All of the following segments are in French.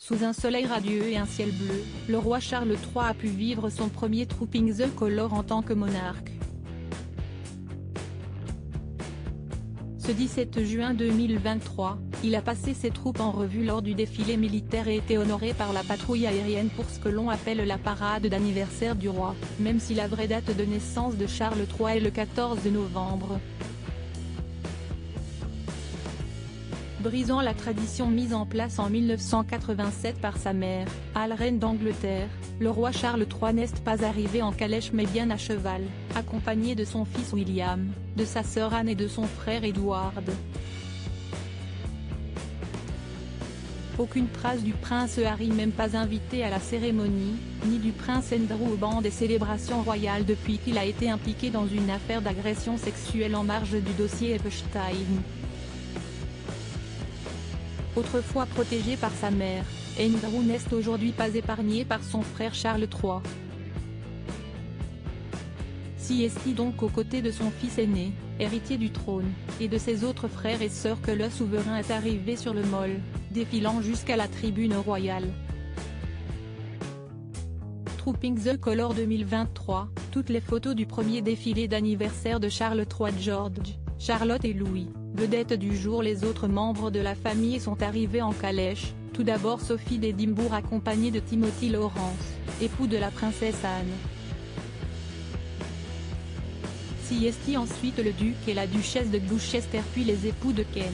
Sous un soleil radieux et un ciel bleu, le roi Charles III a pu vivre son premier Trooping the Colour en tant que monarque. Ce 17 juin 2023, il a passé ses troupes en revue lors du défilé militaire et été honoré par la patrouille aérienne pour ce que l'on appelle la parade d'anniversaire du roi, même si la vraie date de naissance de Charles III est le 14 novembre. Brisant la tradition mise en place en 1987 par sa mère, Anne reine d'Angleterre, le roi Charles III n'est pas arrivé en calèche mais bien à cheval, accompagné de son fils William, de sa sœur Anne et de son frère Edward. Aucune trace du prince Harry, même pas invité à la cérémonie, ni du prince Andrew au banc des célébrations royales depuis qu'il a été impliqué dans une affaire d'agression sexuelle en marge du dossier Epstein. Autrefois protégé par sa mère, Andrew n'est aujourd'hui pas épargné par son frère Charles III. C'est donc aux côtés de son fils aîné, héritier du trône, et de ses autres frères et sœurs que le souverain est arrivé sur le mall, défilant jusqu'à la tribune royale. Trooping the Colour 2023, toutes les photos du premier défilé d'anniversaire de Charles III. George, Charlotte et Louis, vedettes du jour. Les autres membres de la famille sont arrivés en calèche, tout d'abord Sophie d'Édimbourg accompagnée de Timothy Lawrence, époux de la princesse Anne. Ensuite le duc et la duchesse de Gloucester puis les époux de Kent,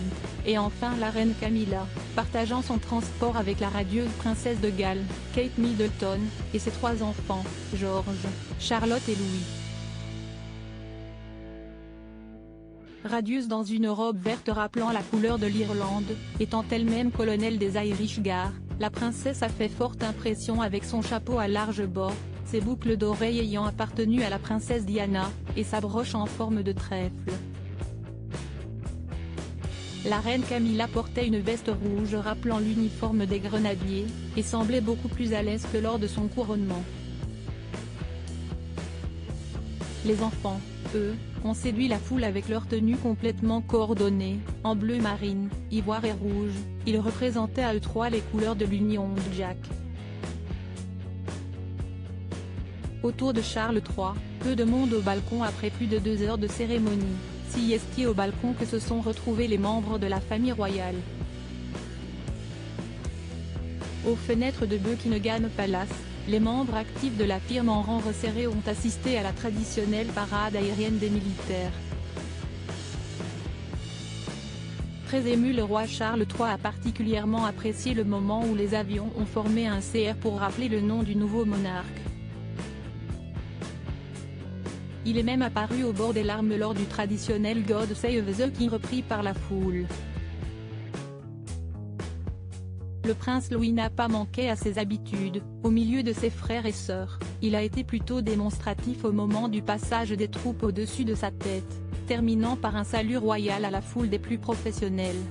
et enfin la reine Camilla, partageant son transport avec la radieuse princesse de Galles, Kate Middleton, et ses 3 enfants, George, Charlotte et Louis. Radieuse dans une robe verte rappelant la couleur de l'Irlande, étant elle-même colonelle des Irish Guards, la princesse a fait forte impression avec son chapeau à larges bords, ses boucles d'oreilles ayant appartenu à la princesse Diana, et sa broche en forme de trèfle. La reine Camilla portait une veste rouge rappelant l'uniforme des grenadiers, et semblait beaucoup plus à l'aise que lors de son couronnement. Les enfants, eux, ont séduit la foule avec leur tenue complètement coordonnée, en bleu marine, ivoire et rouge. Ils représentaient à eux 3 les couleurs de l'Union Jack. Autour de Charles III, peu de monde au balcon après plus de 2 heures de cérémonie. C'est au balcon que se sont retrouvés les membres de la famille royale. Aux fenêtres de Buckingham Palace, les membres actifs de la firme en rang resserré ont assisté à la traditionnelle parade aérienne des militaires. Très ému, le roi Charles III a particulièrement apprécié le moment où les avions ont formé un CR pour rappeler le nom du nouveau monarque. Il est même apparu au bord des larmes lors du traditionnel God Save the King repris par la foule. Le prince Louis n'a pas manqué à ses habitudes, au milieu de ses frères et sœurs, il a été plutôt démonstratif au moment du passage des troupes au-dessus de sa tête, terminant par un salut royal à la foule des plus professionnels.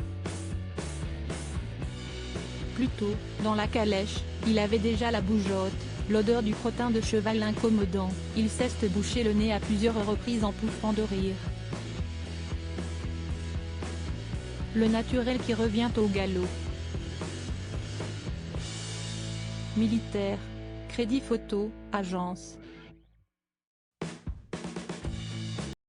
Plus tôt, dans la calèche, il avait déjà la bougeotte, l'odeur du crottin de cheval l'incommodant, il s'est bouché le nez à plusieurs reprises en pouffant de rire. Le naturel qui revient au galop. Militaire, Crédit Photo, Agence.